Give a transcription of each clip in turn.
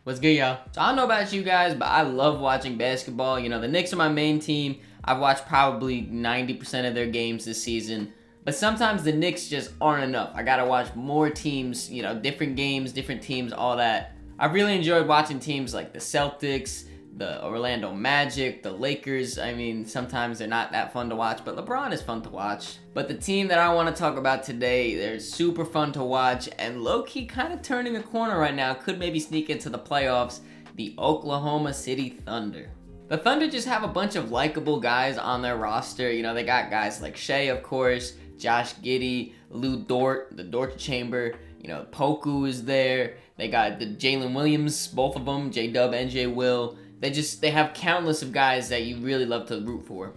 What's good, y'all? So I don't know about you guys, but I love watching basketball. You know, the Knicks are my main team. I've watched probably 90% of their games this season. But sometimes the Knicks just aren't enough. I gotta watch more teams, you know, different games, different teams, all that. I've really enjoyed watching teams like the Celtics, the Orlando Magic, the Lakers. I mean, sometimes they're not that fun to watch, but LeBron is fun to watch. But the team that I want to talk about today, they're super fun to watch and low-key kind of turning a corner right now. Could maybe sneak into the playoffs, the Oklahoma City Thunder. The Thunder just have a bunch of likable guys on their roster. You know, they got guys like Shai, of course, Josh Giddey, Lou Dort, the Dort Chamber. You know, Poku is there. They got the Jalen Williams, both of them, J.Dub and J. Will. They have countless of guys that you really love to root for.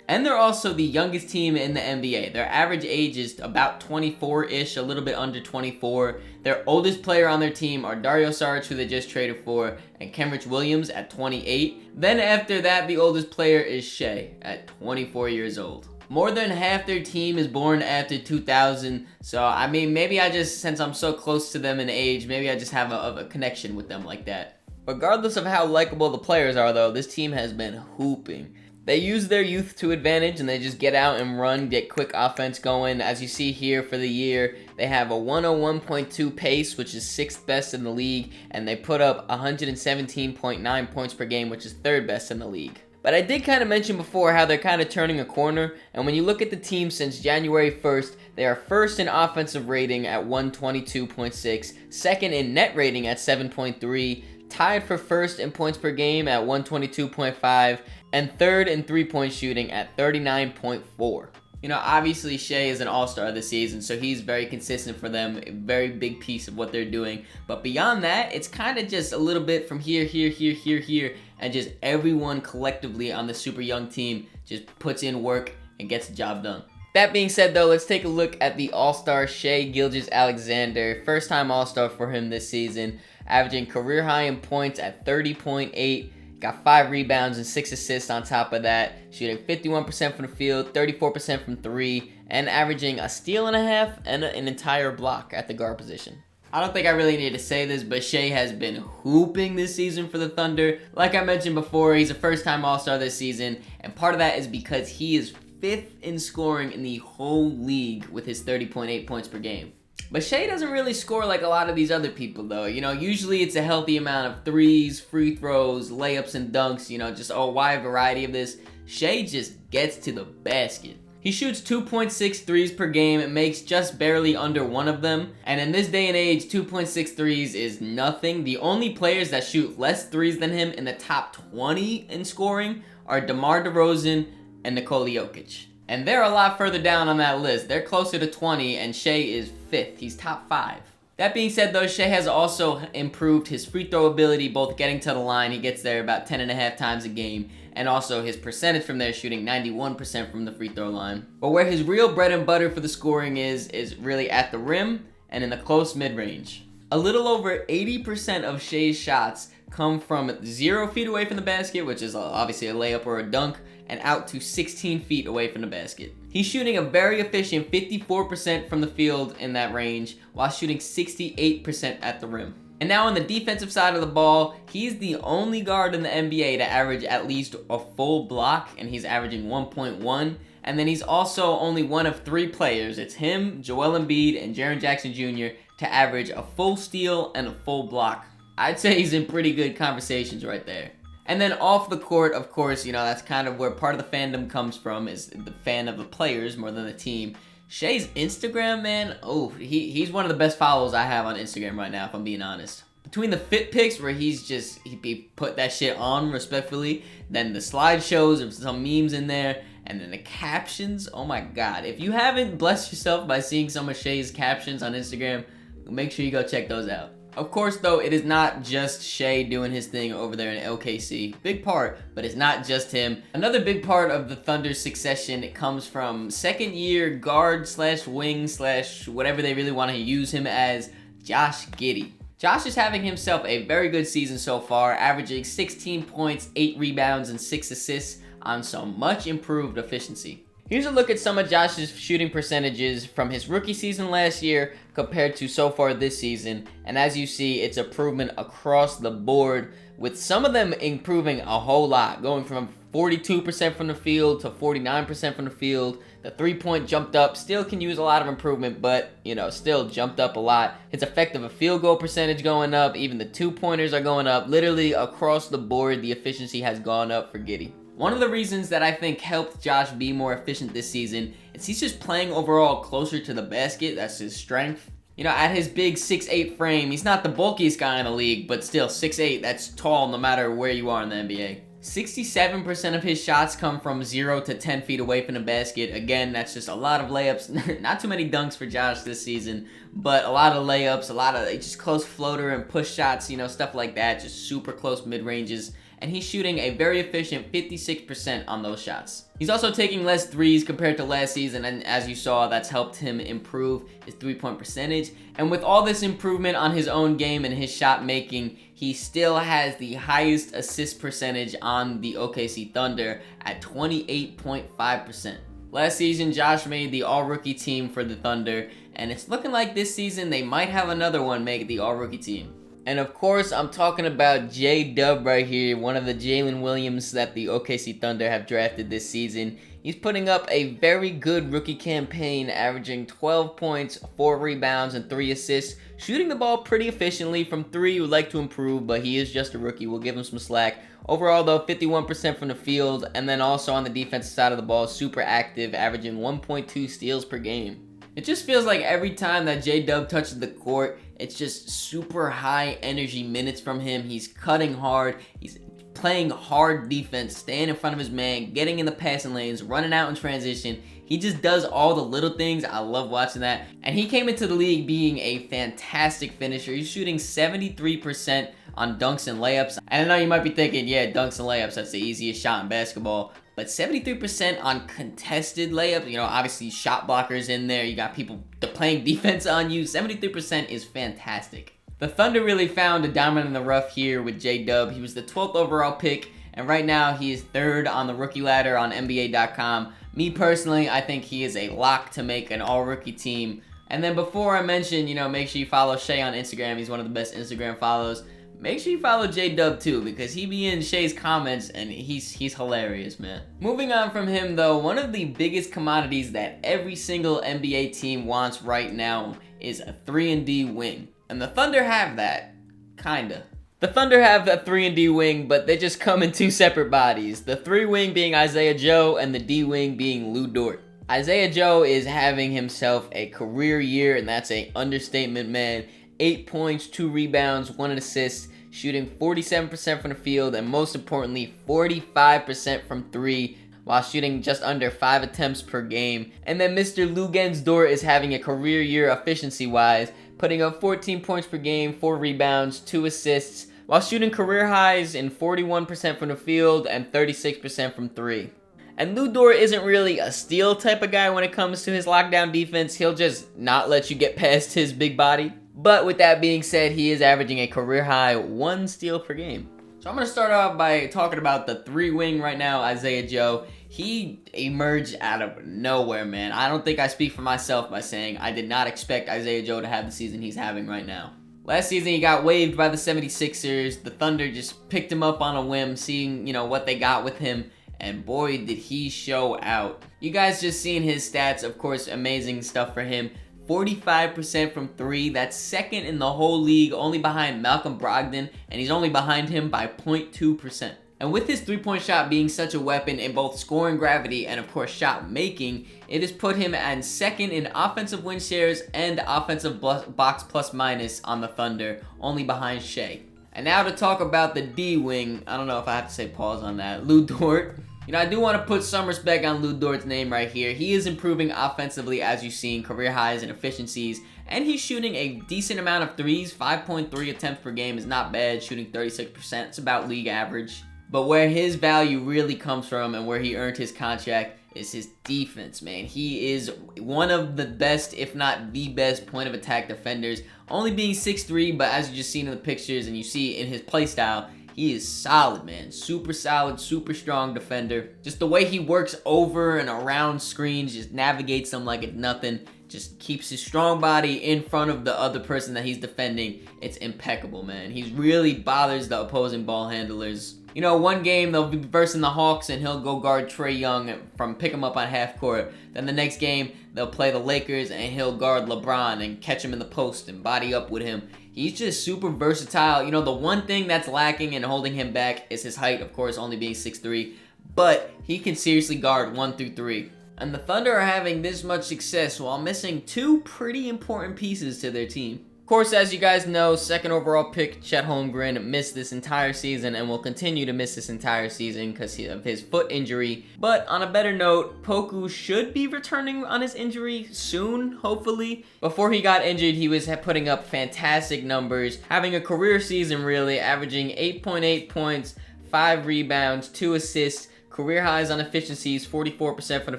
And they're also the youngest team in the NBA. Their average age is about 24-ish, a little bit under 24. Their oldest player on their team are Dario Saric, who they just traded for, and Kenrich Williams at 28. Then after that, the oldest player is Shai at 24 years old. More than half their team is born after 2000, so I mean, maybe I just, since I'm so close to them in age, maybe I just have a connection with them like that. Regardless of how likable the players are, though, this team has been hooping. They use their youth to advantage, and they just get out and run, get quick offense going. As you see here for the year, they have a 101.2 pace, which is 6th best in the league, and they put up 117.9 points per game, which is 3rd best in the league. But I did kind of mention before how they're kind of turning a corner, and when you look at the team since January 1st, they are 1st in offensive rating at 122.6, 2nd in net rating at 7.3, tied for 1st in points per game at 122.5, and 3rd in three-point shooting at 39.4. You know, obviously Shai is an all-star this season, so he's very consistent for them, a very big piece of what they're doing. But beyond that, it's kind of just a little bit from here, and just everyone collectively on the super young team just puts in work and gets the job done. That being said, though, let's take a look at the all-star Shai Gilgeous-Alexander. First-time all-star for him this season, averaging career high in points at 30.8. Got 5 rebounds and 6 assists on top of that, shooting 51% from the field, 34% from 3, and averaging a steal and a half and an entire block at the guard position. I don't think I really need to say this, but Shai has been hooping this season for the Thunder. Like I mentioned before, he's a first-time All-Star this season, and part of that is because he is 5th in scoring in the whole league with his 30.8 points per game. But Shai doesn't really score like a lot of these other people, though. You know, usually it's a healthy amount of threes, free throws, layups, and dunks. You know, just a wide variety of this. Shai just gets to the basket. He shoots 2.6 threes per game and makes just barely under one of them. And in this day and age, 2.6 threes is nothing. The only players that shoot less threes than him in the top 20 in scoring are DeMar DeRozan and Nikola Jokic. And they're a lot further down on that list. They're closer to 20, and Shai is 5th. He's top 5. That being said, though, Shai has also improved his free throw ability, both getting to the line. He gets there about 10.5 times a game. And also his percentage from there, shooting 91% from the free throw line. But where his real bread and butter for the scoring is really at the rim and in the close mid-range. A little over 80% of Shai's shots come from 0 feet away from the basket, which is obviously a layup or a dunk, and out to 16 feet away from the basket. He's shooting a very efficient 54% from the field in that range, while shooting 68% at the rim. And now on the defensive side of the ball, he's the only guard in the NBA to average at least a full block, and he's averaging 1.1. And then he's also only one of 3 players, it's him, Joel Embiid, and Jaren Jackson Jr., to average a full steal and a full block. I'd say he's in pretty good conversations right there. And then off the court, of course, you know, that's kind of where part of the fandom comes from, is the fan of the players more than the team. Shai's Instagram, man, he's one of the best follows I have on Instagram right now, if I'm being honest. Between the fit pics where he put that shit on respectfully, then the slideshows of some memes in there, and then the captions, oh my god. If you haven't blessed yourself by seeing some of Shai's captions on Instagram, make sure you go check those out. Of course, though, it is not just Shai doing his thing over there in LKC. Big part, but it's not just him. Another big part of the Thunder's succession, it comes from second-year guard slash wing slash whatever they really want to use him as, Josh Giddey. Josh is having himself a very good season so far, averaging 16 points, 8 rebounds, and 6 assists on some much improved efficiency. Here's a look at some of Josh's shooting percentages from his rookie season last year compared to so far this season. And as you see, it's improvement across the board, with some of them improving a whole lot, going from 42% from the field to 49% from the field. The three-point jumped up, still can use a lot of improvement, but, still jumped up a lot. His effective field goal percentage going up, even the two-pointers are going up. Literally across the board, the efficiency has gone up for Giddey. One of the reasons that I think helped Josh be more efficient this season is he's just playing overall closer to the basket. That's his strength. At his big 6'8" frame, he's not the bulkiest guy in the league, but still 6'8", that's tall no matter where you are in the NBA. 67% of his shots come from 0 to 10 feet away from the basket. Again, that's just a lot of layups. Not too many dunks for Josh this season, but a lot of layups, a lot of just close floater and push shots, stuff like that. Just super close mid-ranges. And he's shooting a very efficient 56% on those shots. He's also taking less threes compared to last season, and as you saw, that's helped him improve his three-point percentage. And with all this improvement on his own game and his shot making, he still has the highest assist percentage on the OKC Thunder at 28.5%. Last season, Josh made the all-rookie team for the Thunder, and it's looking like this season they might have another one make the all-rookie team. And of course, I'm talking about J.Dub right here, one of the Jalen Williams that the OKC Thunder have drafted this season. He's putting up a very good rookie campaign, averaging 12 points, 4 rebounds, and 3 assists. Shooting the ball pretty efficiently from 3, he would like to improve, but he is just a rookie. We'll give him some slack. Overall, though, 51% from the field, and then also on the defensive side of the ball, super active, averaging 1.2 steals per game. It just feels like every time that J.Dub touches the court, it's just super high energy minutes from him. He's cutting hard. He's playing hard defense, staying in front of his man, getting in the passing lanes, running out in transition. He just does all the little things. I love watching that. And he came into the league being a fantastic finisher. He's shooting 73% on dunks and layups. And I know you might be thinking, yeah, dunks and layups, that's the easiest shot in basketball. But 73% on contested layups, obviously shot blockers in there. You got people playing defense on you. 73% is fantastic. The Thunder really found a diamond in the rough here with J.Dub. He was the 12th overall pick, and right now he is 3rd on the rookie ladder on NBA.com. Me personally, I think he is a lock to make an all-rookie team. And then before I mention, make sure you follow Shai on Instagram. He's one of the best Instagram follows. Make sure you follow J.Dub too, because he be in Shai's comments and he's hilarious, man. Moving on from him though, one of the biggest commodities that every single NBA team wants right now is a 3-and-D wing. And the Thunder have that, kinda. The Thunder have a 3-and-D wing, but they just come in 2 separate bodies. The 3 wing being Isaiah Joe and the D wing being Lu Dort. Isaiah Joe is having himself a career year, and that's an understatement, man. 8 points, 2 rebounds, 1 assist, shooting 47% from the field, and most importantly, 45% from 3, while shooting just under 5 attempts per game. And then Mr. Luguentz Dort is having a career year efficiency-wise, putting up 14 points per game, 4 rebounds, 2 assists, while shooting career highs in 41% from the field and 36% from 3. And Lu Dort isn't really a steal type of guy when it comes to his lockdown defense. He'll just not let you get past his big body. But with that being said, he is averaging a career high 1 steal per game. So I'm going to start off by talking about the 3 wing right now, Isaiah Joe. He emerged out of nowhere, man. I don't think I speak for myself by saying I did not expect Isaiah Joe to have the season he's having right now. Last season, he got waived by the 76ers. The Thunder just picked him up on a whim, seeing, what they got with him. And boy, did he show out. You guys just seen his stats, of course, amazing stuff for him. 45% from 3, that's 2nd in the whole league, only behind Malcolm Brogdon, and he's only behind him by 0.2%. And with his 3-point shot being such a weapon in both scoring gravity and of course shot making, it has put him at 2nd in offensive win shares and offensive box plus minus on the Thunder, only behind Shai. And now to talk about the D wing, I don't know if I have to say pause on that, Lu Dort. I do want to put some respect on Lu Dort's name right here. He is improving offensively, as you've seen, career highs and efficiencies, and he's shooting a decent amount of threes. 5.3 attempts per game is not bad, shooting 36%. It's about league average. But where his value really comes from and where he earned his contract is his defense, man. He is one of the best, if not the best, point of attack defenders. Only being 6'3", but as you just seen in the pictures and you see in his play style, he is solid, man. Super solid, super strong defender. Just the way he works over and around screens, just navigates them like it's nothing. Just keeps his strong body in front of the other person that he's defending. It's impeccable, man. He really bothers the opposing ball handlers. You know, one game they'll be versing the Hawks and he'll go guard Trae Young from pick him up on half court. Then the next game they'll play the Lakers and he'll guard LeBron and catch him in the post and body up with him. He's just super versatile. You know, the one thing that's lacking and holding him back is his height, of course, only being 6'3", but he can seriously guard 1 through 3. And the Thunder are having this much success while missing two pretty important pieces to their team. Of course, as you guys know, second overall pick Chet Holmgren missed this entire season and will continue to miss this entire season because of his foot injury. But on a better note, Poku should be returning on his injury soon, hopefully. Before he got injured, he was putting up fantastic numbers, having a career season really, averaging 8.8 points, 5 rebounds, 2 assists, career highs on efficiencies, 44% from the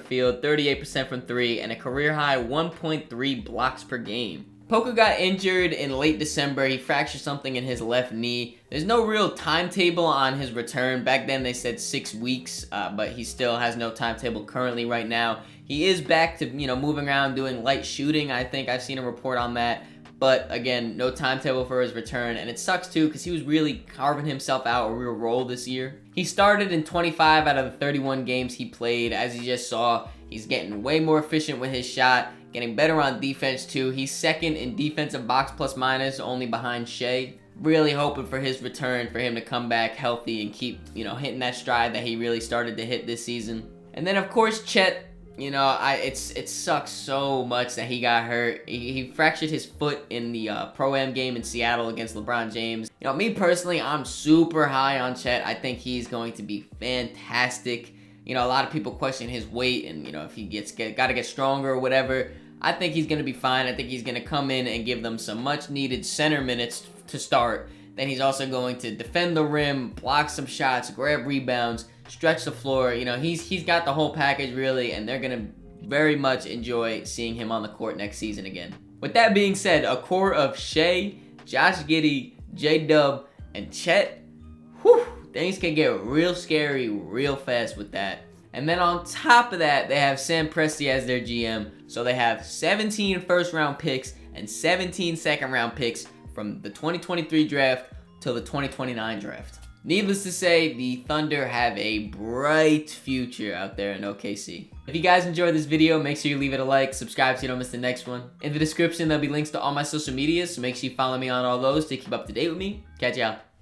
field, 38% from 3, and a career high 1.3 blocks per game. Poku got injured in late December. He fractured something in his left knee. There's no real timetable on his return. Back then they said 6 weeks, but he still has no timetable currently right now. He is back to, moving around doing light shooting. I think I've seen a report on that. But again, no timetable for his return, and it sucks too because he was really carving himself out a real role this year. He started in 25 out of the 31 games he played. As you just saw, he's getting way more efficient with his shot, getting better on defense too. He's second in defensive box plus minus, only behind Shai. Really hoping for his return, for him to come back healthy and keep, hitting that stride that he really started to hit this season. And then of course Chet. It sucks so much that he got hurt. He fractured his foot in the Pro-Am game in Seattle against LeBron James. Me personally, I'm super high on Chet. I think he's going to be fantastic. A lot of people question his weight and, if he got to get stronger or whatever. I think he's going to be fine. I think he's going to come in and give them some much needed center minutes to start. Then he's also going to defend the rim, block some shots, grab rebounds, stretch the floor. He's got the whole package really, and they're gonna very much enjoy seeing him on the court next season again. With that being said, a core of Shai, Josh Giddey, J.Dub, and Chet, things can get real scary real fast with that. And then on top of that, they have Sam Presti as their GM, so they have 17 first-round picks and 17 second-round picks from the 2023 draft till the 2029 draft. Needless to say, the Thunder have a bright future out there in OKC. If you guys enjoyed this video, make sure you leave it a like, subscribe so you don't miss the next one. In the description, there'll be links to all my social medias, so make sure you follow me on all those to keep up to date with me. Catch y'all.